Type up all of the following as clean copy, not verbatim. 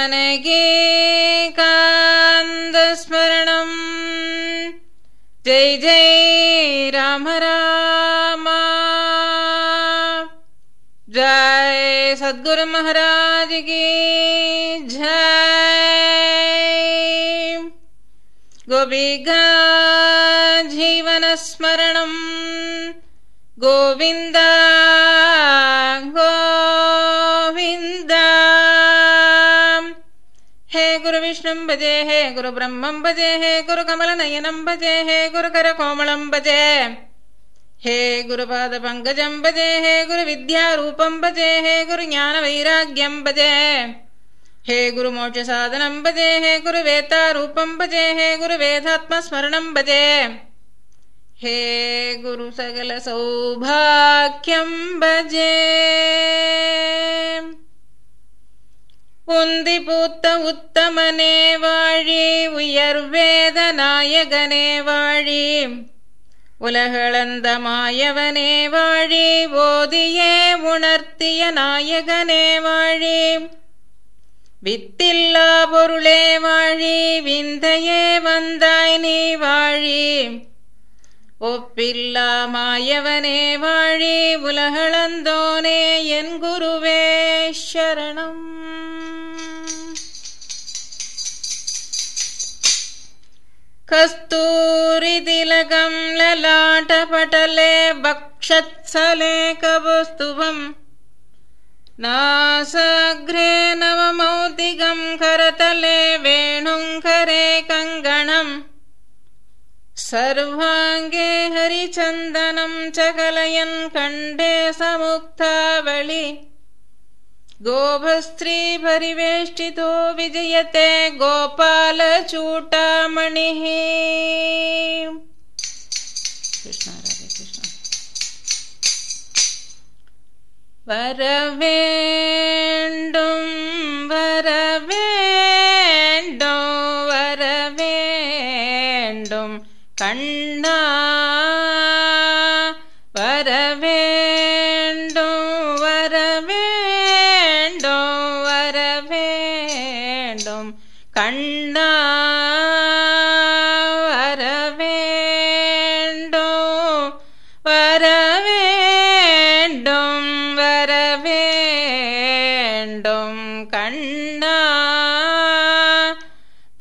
जानकीकान्तस्मरणं जय जय राम राम। जय सद्गुरु महाराज की जय। गोपिका जीवन स्मरणं गोविंद गोविंद। हे गुरु विष्णुं भजे, हे गुरु ब्रह्मं भजे, हे गुरु कमल नयनं भजे, हे गुरु कर कोमलं भजे, हे गुरुपाद पंकजं भजे, हे गुरु विद्यारूपं भजे, हे गुरु ज्ञान वैराग्यं भजे, हे गुरु मोक्ष साधनं भजे, हे गुरु वेदारूपं भजे, हे गुरु वेदात्म स्मरणं भजे, हे गुरु सकल सौभाग्यं भजे। உந்தி பூத்த உத்தமனே வாழி, உயர் வேத நாயகனே வாழி, உலகளந்த மாயவனே வாழி, ஓதியே உணர்த்திய நாயகனே வாழி, வித்தில்லா பொருளே வாழி, விந்தையே வந்தாய் நீ வாழி, ஒப்பில்லா மாயவனே வாழி, உலகளந்தோனே என் குருவே சரணம்। कस्तूरी तिलकं ललाटपटले वक्षस्थले कौस्तुभं, नासाग्रे नवमौक्तिकं करतले वेणुं करे कङ्गणं, सर्वाङ्गे हरिचन्दनं च कलयन् कण्ठे समुक्तावळि, गोभस्त्री परिवेष्टितो विजयते गोपालचूटामणिः। कृष्ण राधे कृष्ण। वरवेण्डुं वरवेण्डुं वरवेण्डुं कण्णा, वरवेण्डुं वरवेण्डुं वरवेण्डुं कण्णा, वरवेण्डुं वरवेण्डुं वरवेण्डुं कण्णा,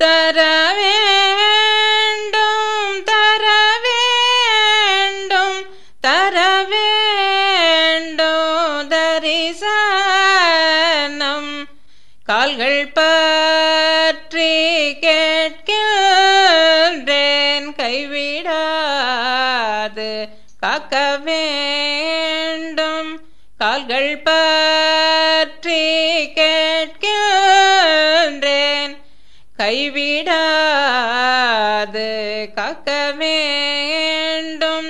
तरवेण्डुं तरवेण्डुं तरवेण्डुं दरिसनं, கால்கள் பற்றி கேட்கின்றேன் கைவிடாது காக்க வேண்டும், கால்கள் பற்றி கேட்கின்றேன் கைவிடாது காக்க வேண்டும்।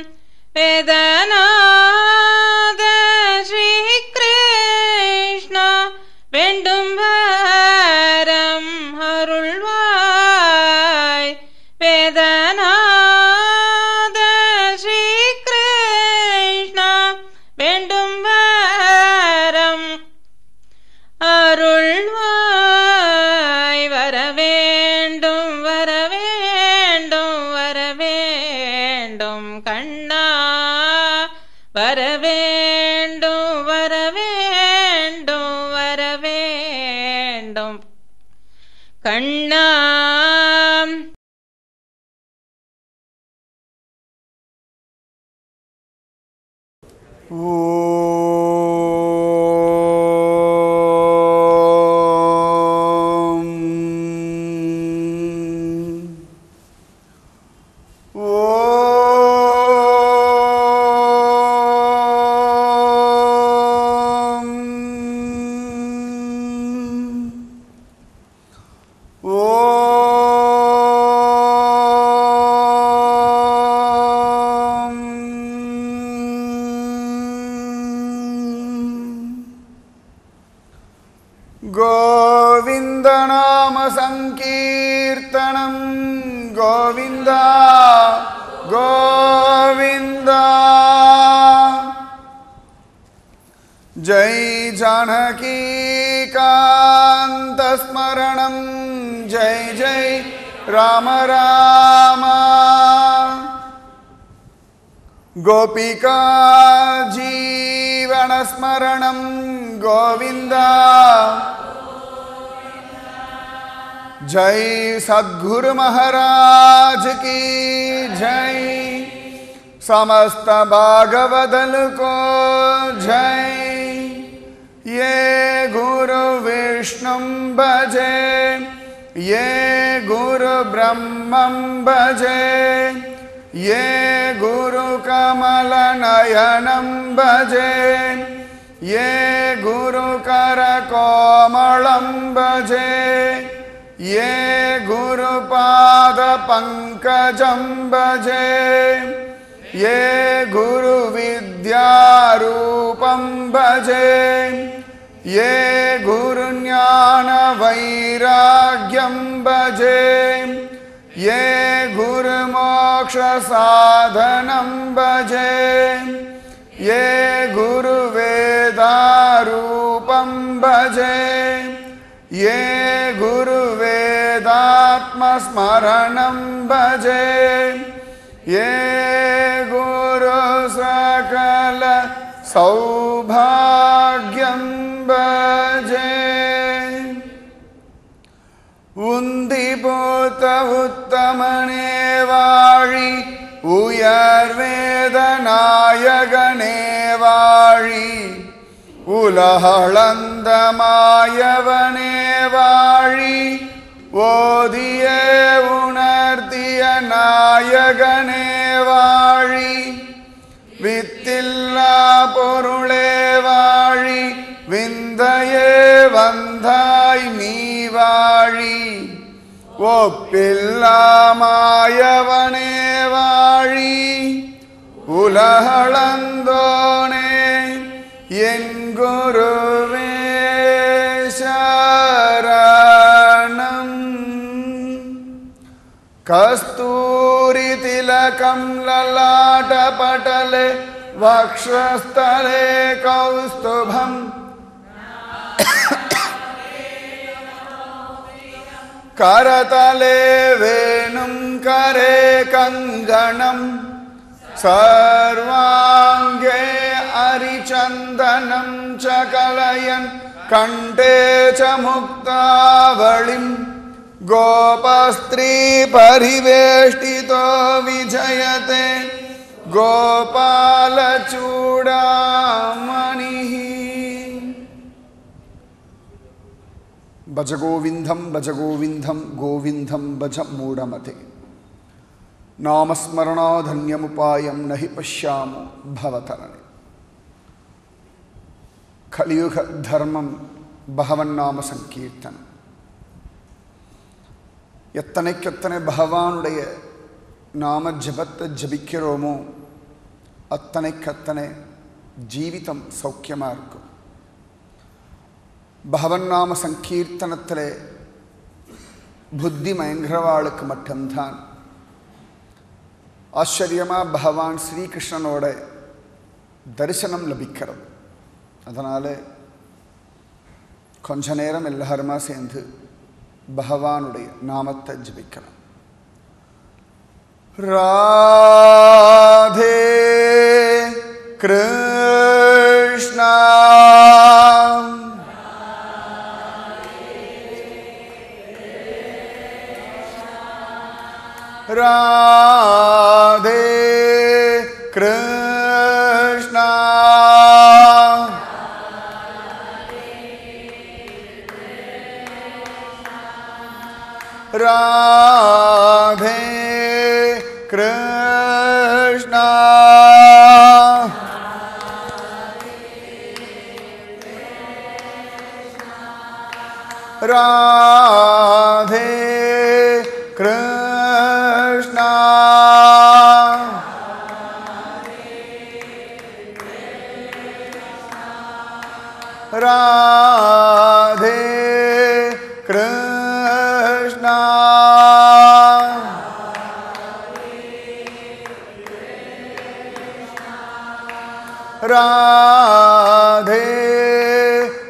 வேதநாத ஸ்ரீ கிருஷ்ணா வேண்டும் வரம் அருள்வாய், வேதநாத ஸ்ரீ கிருஷ்ணா வேண்டும் வரம் அருள்வாய், வரவேண்டும் வரவேண்டும் வரவேண்டும் கண்ணா, வரவேண்டும் வரவேண்டும் வரவேண்டும் கண்ணா। गोविंद नाम संकीर्तनं गोविंद गोविंद। जय जानकी कान्तस्मरणं जय जय राम राम गोपिका जीवनस्मरणं गोविन्द जय सद्गुरु महाराज की जय समस्त भागवदल को जय ये गुरु विष्णु भजे ये गुरु ब्रह्मं भजे ये गुरु कमल नयनं भजे ये गुरु कर कोमलं भजे ये गुरु पाद पंकजं भजे ये गुरु विद्यारूपं भजे ये गुरु ज्ञान वैराग्यं भजे ये गुरु मोक्ष साधनं भजे ये गुरु वेदारूपं भजे ये गुरु वेदात्म स्मरणं भजे ये गुरु सकल सौभाग्यं भजे उन्दिपूत उत्तमने वाळि उयर्वेदनायकने वाळि उलहळந்த மாயவனே வாழி ஓதியே உணர்த்திய நாயகனே வாழி வித்தில்லா பொருளே வாழி விந்தையே வந்தாய் நீ வாழி ஒப்பில்லா மாயவனே வாழி உலகளந்தோனே என் குருவே சரணம் கஸ்தூரி திலகம் லலாட்டபடலே வக்ஷஸ்தலே கௌஸ்துபம் करतले वेणुं करे कंगणं सर्वांगे अरिचन्दनं च कलयन् कंठे च मुक्तावलिं गोपस्त्री परिवेष्टितो विजयते गोपालचूडामणिः भज गोविंदम गोविंदम भज मूढ़मते नामस्मरणाधन्यमुपायं नहि पश्यामो भवतरणे कलियुग धर्मम பகவன்னாம சங்கீர்த்தனம் எத்தனைக்கெத்தனை பகவானுடைய நாம ஜபத்தை ஜபிக்கிறோமோ அத்தனைக்கத்தனை ஜீவிதம் சௌக்கியமாக இருக்கும். பகவன்னாம சங்கீர்த்தனத்தில் புத்தி மயங்கிறவாளுக்கு மட்டும்தான் ஆச்சரியமாக பகவான் ஸ்ரீகிருஷ்ணனோட தரிசனம் லபிக்கிறது. அதனால் கொஞ்ச நேரம் எல்லாருமா சேர்ந்து பகவானுடைய நாமத்தை ஜபிக்கலாம். ராதே கிருஷ்ணா ராதே கிருஷ்ணா ராதே கிருஷ்ணா ராதே கிருஷ்ணா ராதே கிருஷ்ணா ராதே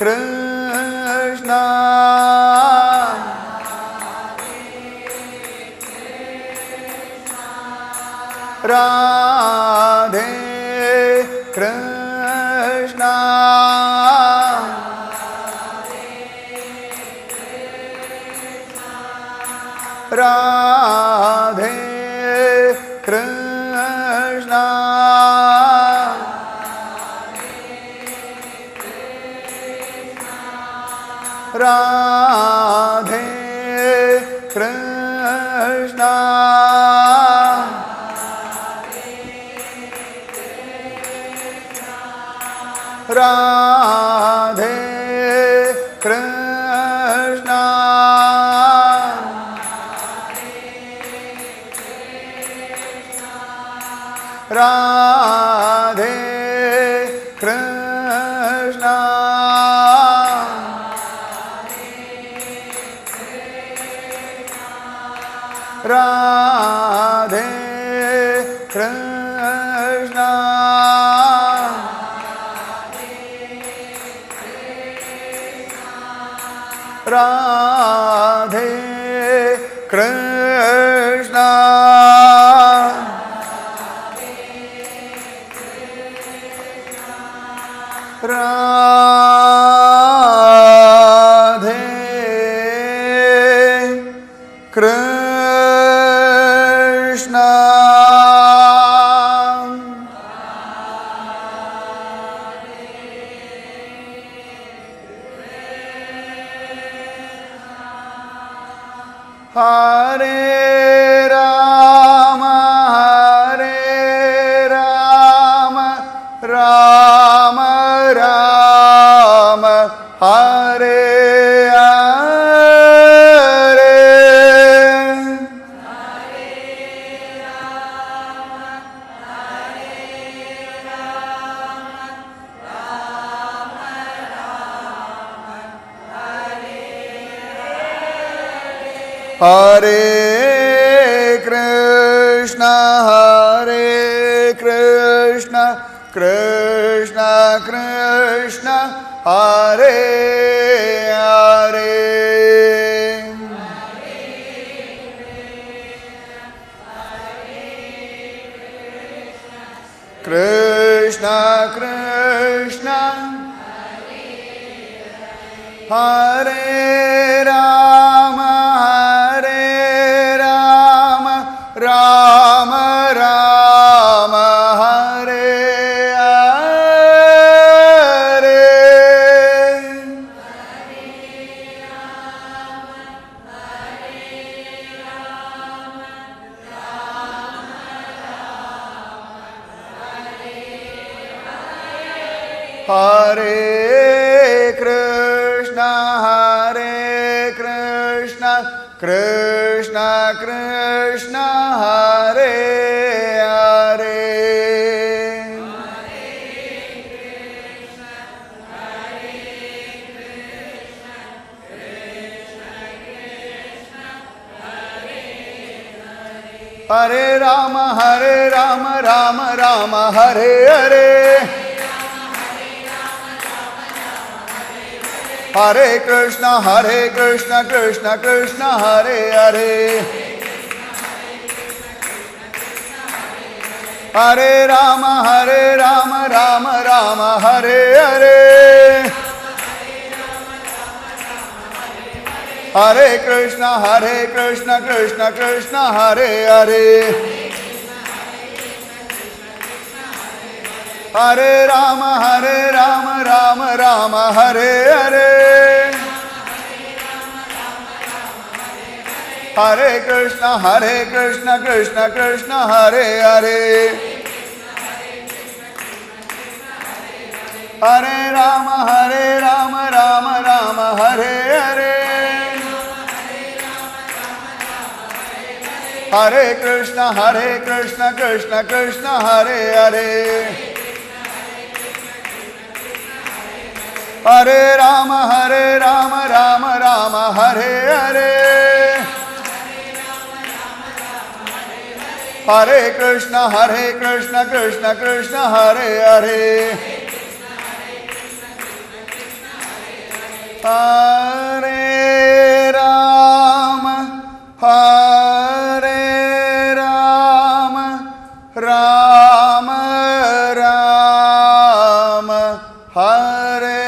कृष्ण राधे कृष्ण राधे कृष्ण राधे कृष्ण राधे कृष्ण राधे कृष्ण राधे कृष्ण राधे कृष्ण राधे कृष्ण हरे राम राम राम हरे हरे हरे कृष्ण कृष्ण कृष्ण हरे हरे कृष्ण कृष्ण हरे Ram Ram Ram Hare Hare Hare Krishna Krishna Krishna Hare Hare Hare Ram Ram Ram Hare Hare Hare Krishna Krishna Krishna Hare Hare Hare Ram Ram Ram Hare Hare Hare Krishna Krishna Krishna Hare Hare Hare Ram Ram Hare Hare Hare Krishna Krishna Krishna Hare Hare Hare Ram Ram Hare Hare Hare Krishna Krishna Krishna Hare Hare Hare Ram Ram Hare Hare Hare Krishna Krishna Krishna Hare Hare Hare Rama, Hare Rama, Rama Rama, Hare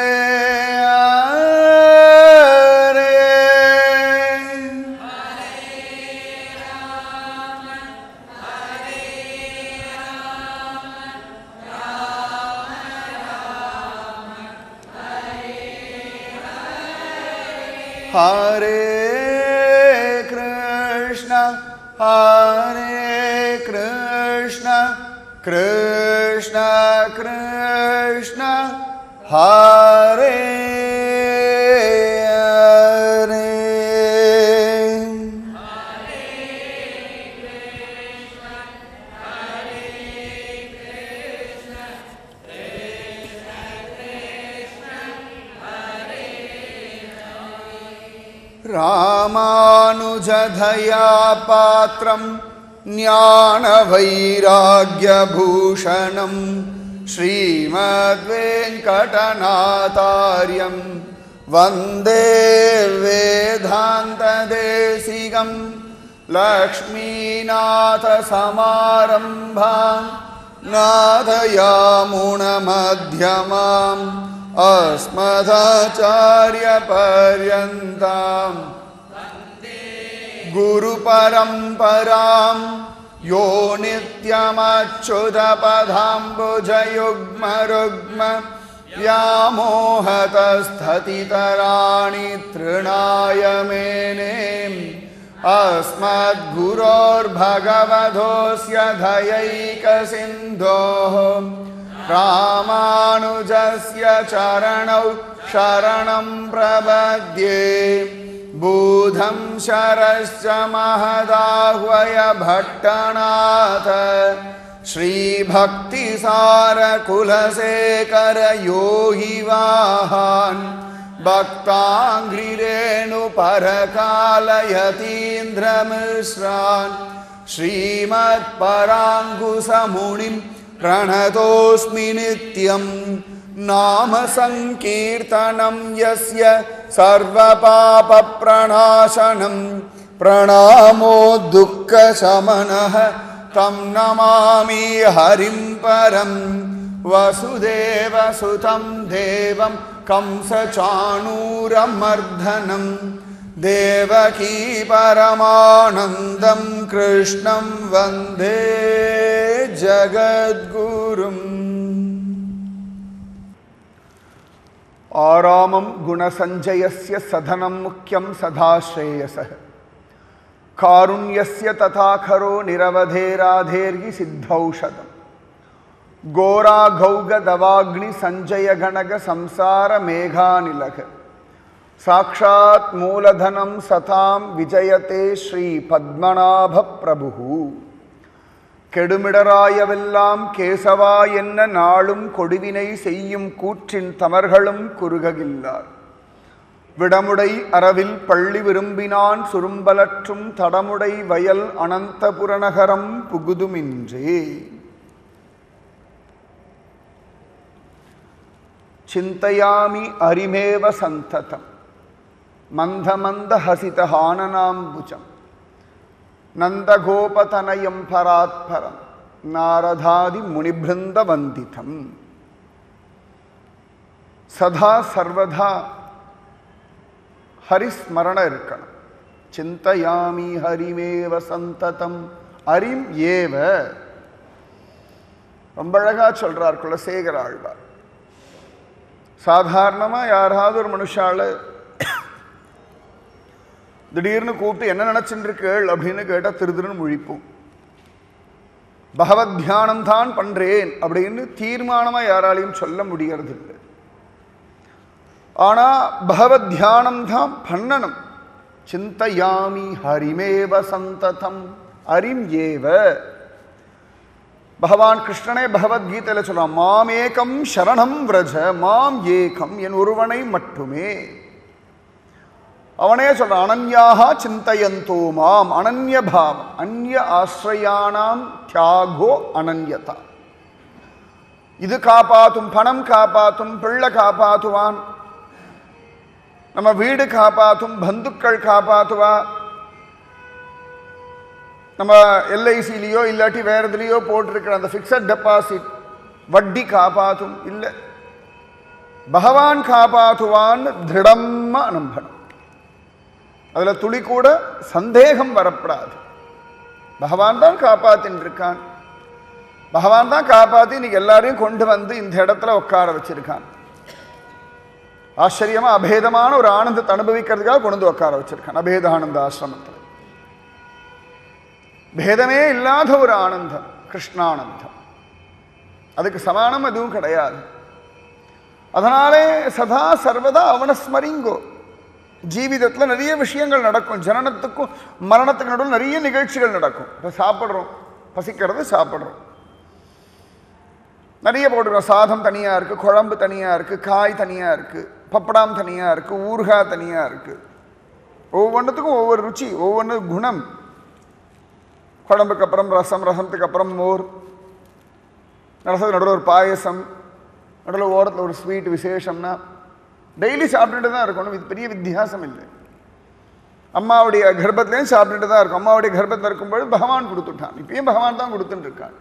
Hare Krishna, Hare Krishna, Krishna Krishna, Hare Hare. Ramanujadhaya patram jnana vairagya bhushanam Srimad Venkatanathāryam Vande Vedanta Desigam Lakshminatha Samarambham Nadayamuna Madhyamam Asmadhacharya Paryantam Guru Paramparam Yo Nityamachyudapadham Bhujayugma Rugma Vyamohatasthatitarani Trinaya Menem Asmad Guror Bhagavadosya Dhayaika Sindhoham Ramanujasya Charanau Sharanam Prabhadye Budham Sharasya Mahadahvaya Bhattanatha Shri Bhakti Sara Kulasekara Yogi Vahan Bhaktangri Renu Parakala Yatindra Mishran Srimad Parangusa Munim Pranatosmi Nityam Nama Sankirtanam Yasya Sarva Papa Pranashanam Pranamo Dukkha Samanah Tam Namami Harim Param Vasudeva Sutam Devam Kamsa Chanuram Mardhanam Devaki Paramanandam Krishnam Vande Jagadgurum Aramam Gunasanjayasya Sadhanam Mukyam Sadhashreyasah Karunyasya Tathakaro Niravadhe Radhergi Siddhaushadam Gora Gauga Davagni Sanjaya Ganaga Samsara Meghanilaka Sakshat Mooladhanam Satam Vijayate Shri Padmanabha Prabhu Kedumidarayavellam Kesava Yenna Naalum Kodivinai Seyyum Kutrin Tamargalum Kurugagillar Vidamudai Aravil Palli Virumbinan Surumbalatrum Tadamudai Vayal Anantapuranagaram Puguduminje Chintayami Arimeva Santatam Mandha Mandha Hasita Hananam Bujam Nanda Gopatanayam Paratparam Naradhadi Munibrinda Vanditam Sadha Sarvadha Haris Marana Irkana Chintayami Harimeva Santatam Arim Yeva Ambaraga Chalrar Kulasegara Alvar Sadharnama Yarhadur Manushala திடீர்னு கூப்பிட்டு என்ன நினைச்சிருக்கேள் அப்படின்னு கேட்டா திருதிருன்னு முழிப்போம் பகவத் தியானம் தான் பண்றேன் அப்படின்னு தீர்மானமா யாராலையும் சொல்ல முடியறது இல்லை ஆனா பகவத் தியானம் தான் பண்ணணும் சிந்தயாமி ஹரிமேவ சந்ததம் அரிம் ஏவ பகவான் கிருஷ்ணனே பகவத்கீதையில சொல்றான் மாம் ஏகம் சரணம் விரஜ மாம் ஏகம் என் ஒருவனை மட்டுமே அவனே சொல்றான் அனன்யாஹா சிந்தயந்தோ மாம் அனன்ய பாவம் அந்நிய ஆஸ்ரயானாம் தியாகோ அனன்யதா இது காப்பாத்தும் பணம் காப்பாத்தும் பிள்ளை காப்பாத்துவான் நம்ம வீடு காப்பாற்றும், பந்துக்கள் காப்பாற்றுவா, நம்ம எல்ஐசிலேயோ இல்லாட்டி வேற எதுலேயோ போட்டிருக்கிற அந்த ஃபிக்ஸட் டெபாசிட் வட்டி காப்பாற்றும். இல்லை, பகவான் காப்பாற்றுவான்னு திருடமா நம்பணும். அதில் துளி கூட சந்தேகம் வரப்படாது. பகவான் தான் காப்பாத்தின்னு இருக்கான். பகவான் தான் காப்பாற்றி இன்னைக்கு எல்லாரையும் கொண்டு வந்து இந்த இடத்துல உட்கார வச்சிருக்கான். ஆச்சரியமா அபேதமான ஒரு ஆனந்தத்தை அனுபவிக்கிறதுக்காக கொண்டு வந்து உட்கார வச்சிருக்கான். அபேதானந்த ஆசிரமத்தில் பேதமே இல்லாத ஒரு ஆனந்தம், கிருஷ்ணானந்தம். அதுக்கு சமானம் எதுவும் கிடையாது. அதனாலே சதா சர்வதா அவனை ஸ்மரிங்கோ. ஜீவிதத்தில் நிறைய விஷயங்கள் நடக்கும். ஜனனத்துக்கும் மரணத்துக்கு நடுவில் நிறைய நிகழ்ச்சிகள் நடக்கும். இப்போ சாப்பிட்றோம், பசிக்கிறது, சாப்பிட்றோம், நிறைய போட்டுக்கிறோம். சாதம் தனியாக இருக்குது, குழம்பு தனியாக இருக்குது, காய் தனியாக இருக்குது, பப்படாம் தனியாக இருக்குது, ஊறுகாய் தனியாக இருக்குது. ஒவ்வொன்றுத்துக்கும் ஒவ்வொரு ருச்சி, ஒவ்வொன்று குணம். குழம்புக்கு அப்புறம் ரசம், ரசத்துக்கு அப்புறம் மோர், ரசத்துக்கு நடுவில் ஒரு பாயசம், நடுவில் ஓரத்தில் ஒரு ஸ்வீட் விசேஷம்னா டெய்லி சாப்பிட்டுட்டு தான் இருக்கணும். இது பெரிய வித்தியாசம் இல்லை. அம்மாவுடைய கர்ப்பத்திலையும் சாப்பிட்டுட்டு தான் இருக்கும். அம்மாவுடைய கர்ப்பத்தில் இருக்கும்போது பகவான் கொடுத்துட்டான், இப்பயும் பகவான் தான் கொடுத்துட்டு இருக்கான்.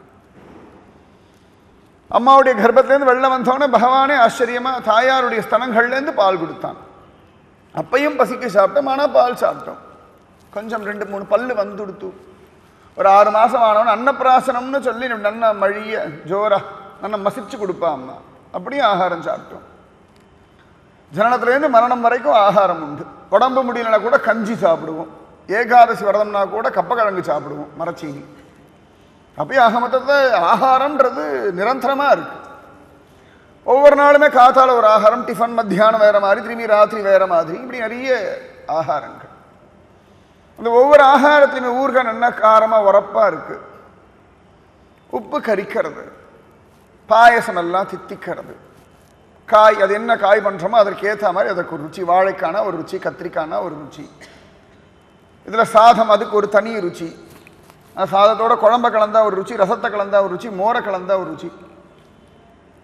அம்மாவுடைய கர்ப்பத்திலேருந்து வெள்ளம் வந்தோடனே பகவானே ஆச்சரியமா தாயாருடைய ஸ்தனங்கள்லேருந்து பால் கொடுத்தான். அப்பையும் பசிக்கு சாப்பிட்டோம், ஆனால் பால் சாப்பிட்டோம். கொஞ்சம் 2-3 பல்லு வந்துடுத்து. ஒரு 6 மாதம் ஆனவன் அன்னப்பிராசனம்னு சொல்லி நல்லா மழிய ஜோரா நல்லா மசிச்சு கொடுப்பா அம்மா. அப்படியும் ஆகாரம் சாப்பிட்டோம். ஜனனத்துலேருந்து மரணம் வரைக்கும் ஆகாரம் உண்டு. உடம்பு முடியலனா கூட கஞ்சி சாப்பிடுவோம். ஏகாதசி விரதம்னா கூட கப்பக்கிழங்கு சாப்பிடுவோம், மரச்சீனி. அப்பயும் ஆக மொத்தத்தில் ஆகாரம்ன்றது நிரந்தரமாக இருக்கு. ஒவ்வொரு நாளுமே காத்தால ஒரு ஆகாரம், டிஃபன் மத்தியானம் வேற மாதிரி, திரும்பி ராத்திரி வேற மாதிரி, இப்படி நிறைய ஆகாரங்கள். அந்த ஒவ்வொரு ஆகாரத்திலுமே ஊறுகாய் நல்லா காரமாக உரப்பாக இருக்கு, உப்பு கரிக்கிறது, பாயசம் எல்லாம் தித்திக்கிறது, காய் அது என்ன காய் பண்ணுறோமோ அதற்கு ஏற்ற மாதிரி அதற்கு ஒரு ருச்சி. வாழைக்கானா ஒரு ருச்சி, கத்திரிக்கானா ஒரு ருச்சி, இதில் சாதம் அதுக்கு ஒரு தனி ருச்சி. சாதத்தோட குழம்பை கலந்தா ஒரு ருச்சி, ரசத்தை கலந்தா ஒரு ருச்சி, மோரை கலந்தா ஒரு ருச்சி,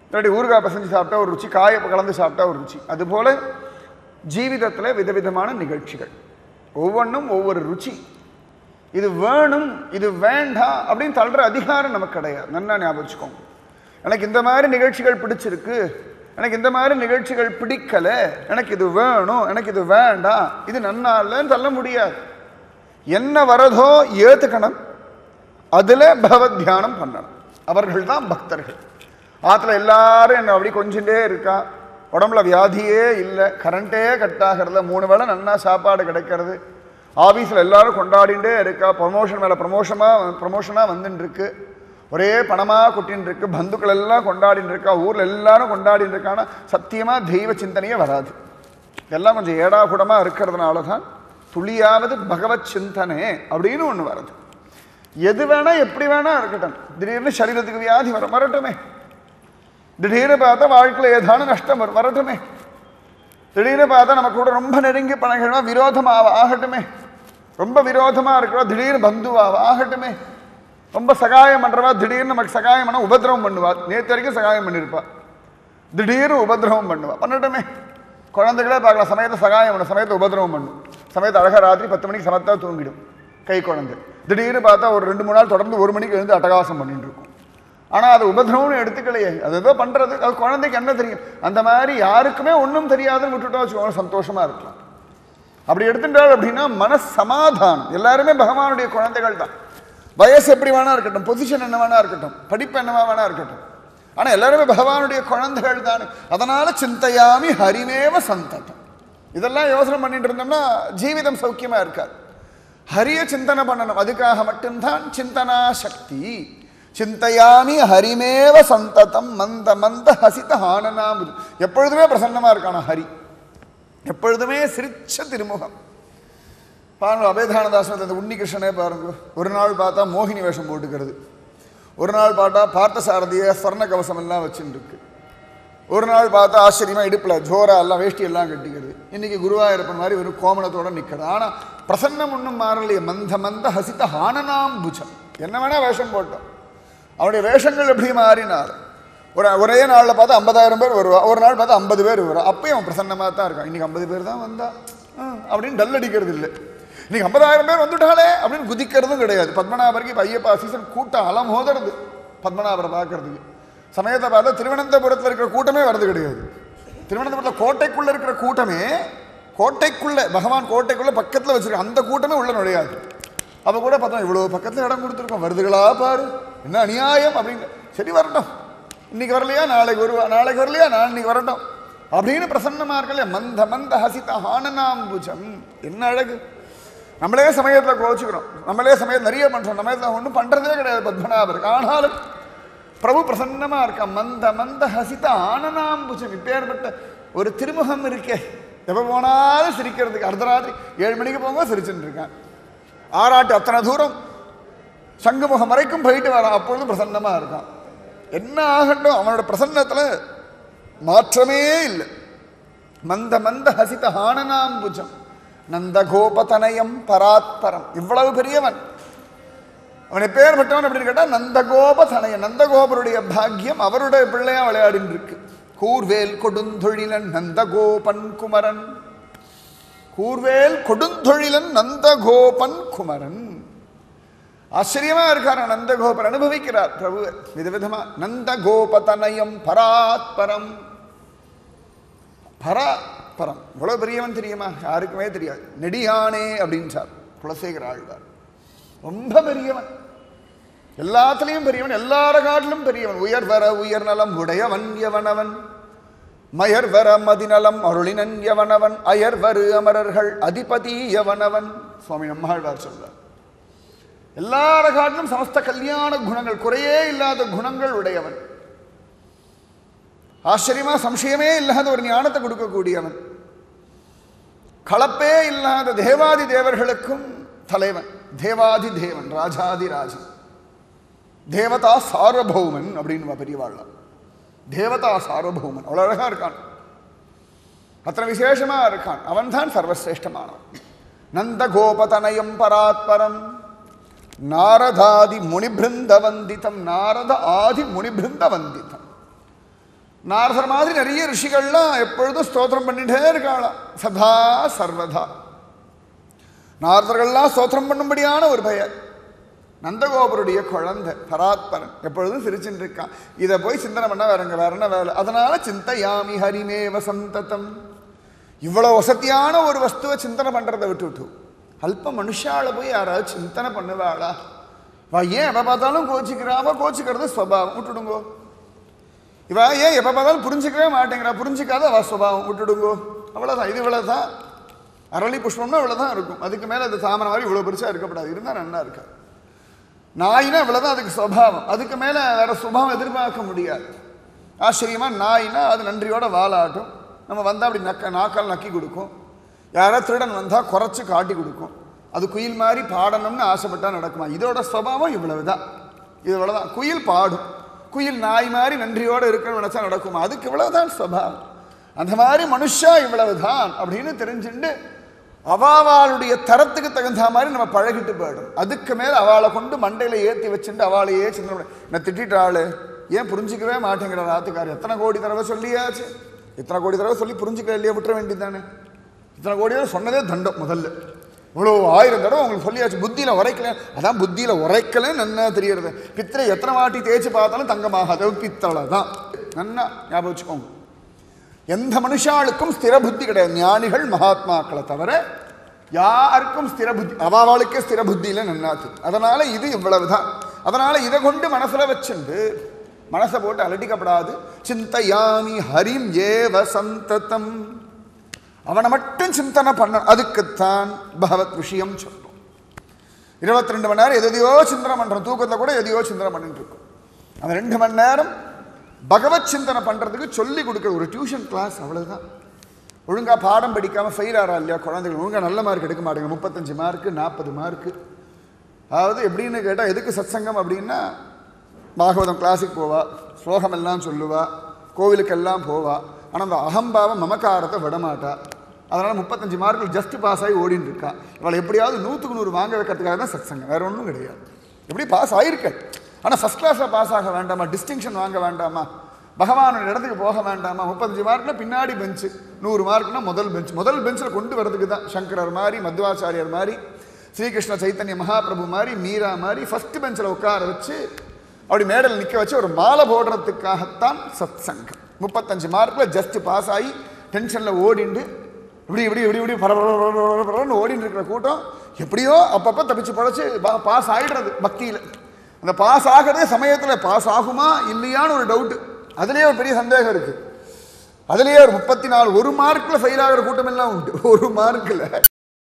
இல்லாட்டி ஊறுகாய் பசஞ்சு சாப்பிட்டா ஒரு ருச்சி, காயை கலந்து சாப்பிட்டா ஒரு ருச்சி. அதுபோல ஜீவிதத்தில் விதவிதமான நிகழ்ச்சிகள், ஒவ்வொன்றும் ஒவ்வொரு ருச்சி. இது வேணும் இது வேண்டாம் அப்படின்னு தள்ளுற அதிகாரம் நமக்கு கிடையாது. நல்லா ஞாபகம் வச்சுக்கோங்க. எனக்கு இந்த மாதிரி நிகழ்ச்சிகள் பிடிச்சிருக்கு, எனக்கு இந்த மாதிரி நிகழ்ச்சிகள் பிடிக்கலை, எனக்கு இது வேணும் எனக்கு இது வேண்டாம், இது நன்னா இல்லைன்னு தள்ள முடியாது. என்ன வரதோ ஏற்றுக்கணும், அதில் பகவத் தியானம் பண்ணணும். அவர்கள் தான் பக்தர்கள். ஆற்றுல எல்லாரும் என்ன அப்படி கொஞ்சிட்டே இருக்கா, உடம்புல வியாதியே இல்லை, கரண்ட்டே கட் ஆகிறது, 3 வேளை நன்னா சாப்பாடு கிடைக்கிறது, ஆஃபீஸில் எல்லாரும் கொண்டாடிகிட்டே இருக்கா, ப்ரமோஷன் மேலே ப்ரமோஷனாக வந்துட்டு இருக்கு, ஒரே பணமாக கொட்டின்னு இருக்கு, பந்துக்கள் எல்லாம் கொண்டாடின்னு இருக்கா, ஊரில் எல்லாரும் கொண்டாடின்னு இருக்கான்னா சத்தியமாக தெய்வ சிந்தனையே வராது. இதெல்லாம் கொஞ்சம் ஏடாகுடமாக இருக்கிறதுனால தான் துளியாவது பகவத் சிந்தனை அப்படின்னு ஒன்று வருது. எது வேணா எப்படி வேணா இருக்கட்டும், திடீர்னு சரீரத்துக்கு வியாதி வரட்டுமே, திடீர்னு பார்த்தா வாழ்க்கையில் ஏதான நஷ்டம் வரட்டுமே, திடீர்னு பார்த்தா நம்ம கூட ரொம்ப நெருங்கி பழகினா விரோதமாக ஆகட்டுமே, ரொம்ப விரோதமாக இருக்கிறவா திடீர்னு பந்துவாக ஆகட்டுமே, ரொம்ப சகாயம் பண்ணுறவா திடீர்னு நமக்கு சகாயம் பண்ண உபதிரவம் பண்ணுவா. நேற்று வரைக்கும் சகாயம் பண்ணியிருப்பா, திடீர்னு உபதிரவம் பண்ணுவா. பண்ணட்டுமே, குழந்தைகளே பார்க்கலாம், சமயத்தை சகாயம் பண்ணும், சமயத்தை உபதிரவம் பண்ணும், சமயத்தை அழகாக ராத்திரி 10 மணிக்கு சமத்தா தூங்கிடும் கை குழந்தை. திடீர்னு பார்த்தா ஒரு 2-3 நாள் தொடர்ந்து 1 மணிக்கு எழுந்து அட்டகாசம் பண்ணிட்டு இருக்கும். ஆனால் அது உபதிரவம்னு எடுத்துக்கலையே, அது ஏதோ பண்ணுறது, அது குழந்தைக்கு என்ன தெரியும். அந்த மாதிரி யாருக்குமே ஒன்றும் தெரியாதுன்னு விட்டுட்டோம் வச்சுக்கோங்க, சந்தோஷமாக இருக்கலாம். அப்படி எடுத்துட்டாள் அப்படின்னா மனசு சமாதானம். எல்லாருமே பகவானுடைய குழந்தைகள் தான். வயசு எப்படி வேணா இருக்கட்டும், பொசிஷன் என்ன வேணா இருக்கட்டும், படிப்பு என்னவா வேணா இருக்கட்டும், ஆனால் எல்லாருமே பகவானுடைய குழந்தைகள் தான். அதனால சிந்தையாமி ஹரிமேவ சந்ததம். இதெல்லாம் யோசனை பண்ணிட்டு இருந்தோம்னா ஜீவிதம் சௌக்கியமா இருக்காது. ஹரிய சிந்தனை பண்ணணும். அதுக்காக மட்டும்தான் சிந்தனா சக்தி. சிந்தையாமி ஹரிமேவ சந்ததம் மந்த மந்த ஹசித ஆனனாமுது. எப்பொழுதுமே பிரசன்னமா இருக்கான ஹரி, எப்பொழுதுமே சிரிச்ச திருமுகம். பாருங்க, அபேதானதாசனத்தை இந்த உன்னிகிருஷ்ணனே பாருங்க. ஒரு நாள் பார்த்தா மோகினி வேஷம் போட்டுக்கிறது, ஒரு நாள் பார்த்தா பார்த்த சாரதிய ஸ்வர்ண கவசம் எல்லாம் வச்சுட்டு இருக்கு, ஒரு நாள் பார்த்தா ஆச்சரியமா இடுப்பில் ஜோரா எல்லாம் வேஷ்டி எல்லாம் கட்டிக்கிறது. இன்னைக்கு குருவாயூரப்பன் மாதிரி ஒரு கோமணத்தோட நிற்கிறது. ஆனால் பிரசன்னம் ஒன்றும் மாறலையே. மந்த மந்த ஹசித ஹானனாம்புஜம். என்ன வேணா வேஷம் போட்டோம், அவனுடைய வேஷங்கள் எப்படி மாறினார். ஒரே நாளில் பார்த்தா 50,000 பேர் வருவா, ஒரு நாள் பார்த்தா 50 பேர் வருவா. அப்பயும் அவன் பிரசன்னமாக தான் இருக்கான். இன்னைக்கு 50 பேர் தான் வந்தா அப்படின்னு டல் அடிக்கிறது இல்லை. இன்னைக்கு 50,000 பேர் வந்துட்டாலே அப்படின்னு குதிக்கிறதும் கிடையாது. பத்மநாபருக்கு இப்போ ஐயப்பா சீசன் கூட்டம் அலம் மோதுறது பத்மநாபரை பார்க்கறதுக்கு. சமயத்தை பார்த்தா திருவனந்தபுரத்தில் இருக்கிற கூட்டமே வர்றது கிடையாது. திருவனந்தபுரத்தில் கோட்டைக்குள்ளே இருக்கிற கூட்டமே, கோட்டைக்குள்ளே பகவான் கோட்டைக்குள்ளே பக்கத்தில் வச்சிருக்க அந்த கூட்டமே உள்ள நுழையாது. அப்போ கூட பார்த்தோம் இவ்வளோ பக்கத்தில் இடம் கொடுத்துருக்கோம், வருதுகளா பாரு, என்ன அநியாயம் அப்படின்னு. சரி வரட்டும், இன்னைக்கு வரலையா நாளைக்கு வருவா, நாளைக்கு வரலையா நான் இன்னைக்கு வரட்டும் அப்படின்னு பிரசன்னமாக இருக்கல. மந்த மந்த ஹசித ஆனனாம்புஜம், என்ன அழகு. நம்மளே சமயத்தில் கோச்சிக்கிறோம், நம்மளே சமயம் நிறைய பண்ணுறோம், நம்ம ஒன்றும் பண்ணுறதே கிடையாது பத்மநாபருக்கு. ஆனாலும் பிரபு பிரசன்னமாக இருக்கா. மந்த மந்த ஹசித ஆனனாம்புஜம், இப்பேற்பட்ட ஒரு திருமுகம் இருக்கே, எப்போ போனாலும் சிரிக்கிறதுக்கு. அர்த்தராத்திரி 7 மணிக்கு போகும்போது சிரிச்சுட்டு இருக்கேன். ஆராட்டு அத்தனை தூரம் சங்குமுகம் வரைக்கும் போயிட்டு வரான், அப்பொழுதும் பிரசன்னமாக இருக்கான். என்ன ஆகட்டும், அவனோட பிரசன்னத்தில் மாற்றமே இல்லை. மந்த மந்த ஹசித ஆனனாம்புஜம் நந்த கோபதனயம் பராத்பரம். இவ்வளவு பெரியவன், அவன் எப்பேர் பட்டவன் அப்படின்னு கேட்டால் நந்தகோபதனயன். நந்தகோபருடைய பாக்கியம் அவருடைய பிள்ளையா விளையாடின்னு இருக்கு. கூர்வேல் கொடுந்தொழிலன் நந்தகோபன் குமரன், கூர்வேல் கொடுந்தொழிலன் நந்தகோபன் குமரன். ஆச்சரியமா இருக்கார் நந்தகோபர், அனுபவிக்கிறார் பிரபு விதவிதமா. நந்தகோபதனயம் பராத்பரம், பராத்பரம் இவ்வளவு பெரியவன் தெரியுமா? யாருக்குமே தெரியாது. நெடியானே அப்படின்னு சார் குலசேகர ஆழ்வார். ரொம்ப பெரியவன், எல்லாத்துலேயும் பெரியவன், எல்லார காட்டிலும் பெரியவன். உயர்வர உயர்நலம் உடையவன் எவனவன், மயர்வர மதிநலம் அருளினன் எவனவன், அயர்வரு அமரர்கள் அதிபதி எவனவன். சுவாமி நம்மாழ்வார் சொல்றார். எல்லார காட்டிலும் சமஸ்த கல்யாண குணங்கள், குறையே இல்லாத குணங்கள் உடையவன். ஆச்சரியமா சம்சயமே இல்லாத ஒரு ஞானத்தை கொடுக்கக்கூடியவன். கலப்பே இல்லாத தேவாதி தேவர்களுக்கும் தலைவன், தேவாதி தேவன், ராஜாதி ராஜன், தேவதா சார்வபௌமன் அப்படின்னு பெரியவாழ்ல. தேவதா சார்வபௌமன் அவ்வளோ அழகா இருக்கான், அத்தனை விசேஷமா இருக்கான். அவன் தான் சர்வசிரேஷ்டமானவன். நந்த கோபதனயம் பராத்பரம் நாரதாதி முனிபிருந்த வந்திதம், நாரத ஆதி முனிபிருந்த வந்திதம். நாரதர் மாதிரி நிறைய ரிஷிகள்லாம் எப்பொழுதும் ஸ்தோத்திரம் பண்ணிட்டே இருக்காளாம் சதா சர்வதா. நாரதர்கள்லாம் ஸ்தோத்திரம் பண்ணும்படியான ஒரு பெயர். நந்தகோபருடைய குழந்தை பராத்பரன் எப்பொழுதும் சிரிச்சுட்டு இருக்கான். இதை போய் சிந்தனை பண்ண வேறங்க வேற என்ன வேலை. அதனால சிந்தையாமி ஹரிமே வசந்ததம். இவ்வளோ வசதியான ஒரு வஸ்துவை சிந்தனை பண்றதை விட்டுவிட்டு அல்ப மனுஷால போய் யாராவது சிந்தனை பண்ணுவாளா? வா ஏன் எப்போ பார்த்தாலும் கோச்சிக்கிறாவா? கோச்சிக்கிறது ஸ்வபாவம், விட்டுடுங்கோ. இவா ஏன் எப்போ பார்த்தாலும் புரிஞ்சுக்கவே மாட்டேங்கிறா? புரிஞ்சிக்காத அவ ஸ்வபாவம், விட்டுடுங்கோ. அவ்வளோதான். இது இவ்வளோதான். அரளி புஷ்பம்னா இவ்வளோதான் இருக்கும், அதுக்கு மேலே அது தாமரை மாதிரி இவ்வளோ பெருசாக இருக்கப்படாது. இருந்தால் நல்லா இருக்கா. நாயினா இவ்வளோதான் அதுக்கு சுபாவம், அதுக்கு மேலே வேற சுபாவம் எதிர்பார்க்க முடியாது. ஆச்சரியமா நாயினா அது நன்றியோட வாலாட்டும், நம்ம வந்தால் அப்படி நாக்கால் நக்கி கொடுக்கும். யாராவது திருடன் வந்தால் குறைச்சி காட்டி கொடுக்கும். அது குயில் மாதிரி பாடணும்னு ஆசைப்பட்டா நடக்குமா? இதோட சுபாவம் இவ்வளவுதான், இது இவ்வளோதான். குயில் பாடும், குயில் நாய் மாதிரி நன்றியோடு இருக்கணும்னு நினச்சா நடக்குமா? அதுக்கு இவ்வளவுதான் சுபாவம். அந்த மாதிரி மனுஷா இவ்வளவுதான் அப்படின்னு தெரிஞ்சுட்டு அவாளுடைய தரத்துக்கு தகுந்த மாதிரி நம்ம பழகிட்டு போயிடும். அதுக்கு மேலே அவளை கொண்டு மண்டையில் ஏற்றி வச்சுட்டு அவளையே சின்ன என்ன திட்டாள், ஏன் புரிஞ்சிக்கவே மாட்டேங்கிற ராத்துக்கார். எத்தனை கோடி தடவை சொல்லியாச்சு, இத்தனை கோடி தடவை சொல்லி புரிஞ்சுக்கல இல்லையா? விட்டுற வேண்டியதானே. இத்தனை கோடி தடவை சொன்னதே தண்டம். முதல்ல இவ்வளோ 1000 தடவை உங்களுக்கு சொல்லியாச்சு, புத்தியில் உரைக்கல. அதான் புத்தியில் உரைக்கலன்னு நன்னா தெரியறது. பித்தளை எத்தனை வாட்டி தேய்ச்சி பார்த்தாலும் தங்கமாகாது, பித்தளை தான். நன்னா ஞாபகம் வச்சுக்கோங்க. எந்த மனுஷாளுக்கும் ஸ்திர புத்தி கிடையாது. ஞானிகள் மகாத்மாக்களை தவிர யாருக்கும் ஸ்திர புத்தி, அவாவாளுக்கே ஸ்திர புத்தியில நன்னாத்து. அதனால இது இவ்வளவுதான். அதனால இதை கொண்டு மனசுல வச்சுண்டு மனசை போட்டு அலட்டிக்கப்படாது. சிந்தையாமி ஹரிம் ஏவ சந்ததம், அவனை மட்டும் சிந்தனை பண்ண. அதுக்குத்தான் பகவத் விஷயம் சொல்றோம். 22 மணி நேரம் எதையோ சிந்தனை பண்றோம், தூக்கத்தில் கூட எதையோ சிந்தனை பண்ணிட்டு இருக்கோம். அந்த 2 மணி நேரம் பகவத் சிந்தனை பண்ணுறதுக்கு சொல்லி கொடுக்குற ஒரு டியூஷன் கிளாஸ், அவ்வளோதான். ஒழுங்காக பாடம் படிக்காமல் ஃபெயில் ஆகிறா இல்லையா குழந்தைகள், ஒழுங்காக நல்ல மார்க் எடுக்க மாட்டேங்க. 35 மார்க்கு 40 மார்க்கு. அதாவது எப்படின்னு கேட்டால், எதுக்கு சத்சங்கம் அப்படின்னா, பாகவதம் கிளாஸுக்கு போவா, ஸ்லோகம் எல்லாம் சொல்லுவா, கோவிலுக்கெல்லாம் போவா. ஆனால் அந்த அகம்பாவம் மமக்காரத்தை விடமாட்டா. அதனால் 35 மார்க்கில் ஜஸ்ட் பாஸ் ஆகி ஓடின்னு இருக்கா. இவளை எப்படியாவது 100க்கு 100 வாங்க வைக்கிறதுக்காக தான் சத்சங்கம், வேறு ஒன்றும் கிடையாது. எப்படி பாஸ் ஆகிருக்க, ஆனால் ஃபஸ்ட் கிளாஸில் பாஸ் ஆக வேண்டாமா, டிஸ்டிங்ஷன் வாங்க வேண்டாமா, பகவானோட இடத்துக்கு போக வேண்டாமா? 35 மார்க்னா பின்னாடி பெஞ்சு, 100 மார்க்னா முதல் பெஞ்ச். முதல் பெஞ்சில் கொண்டு வரதுக்கு தான் சங்கரர் மாதிரி, மத்வாச்சாரியர் மாதிரி, ஸ்ரீகிருஷ்ண சைத்தன்ய மகாபிரபு மாதிரி, மீரா மாதிரி ஃபர்ஸ்ட் பெஞ்சில் உட்கார வச்சு அப்படி மேடல் நிற்க வச்சு ஒரு மாலை போடுறதுக்காகத்தான் சத் சங்கம். 35 மார்க்கில் ஜஸ்ட் பாஸ் ஆகி டென்ஷனில் ஓடிண்டு இப்படி இப்படி இப்படி இப்படி பரபரன்னு ஓடின்னு இருக்கிற கூட்டம் எப்படியோ அப்பப்போ தப்பிச்சு பழச்சு பாஸ் ஆகிடுறது பக்தியில். அந்த பாஸ் ஆகிறதே சமயத்தில் பாஸ் ஆகுமா இல்லையான்னு ஒரு டவுட்டு, அதுலேயே ஒரு பெரிய சந்தேகம் இருக்குது. அதுலேயே ஒரு 34 1 மார்க்கில் ஃபெயில் ஆகிற கூட்டம் எல்லாம் உண்டு. 1 மார்க்கில்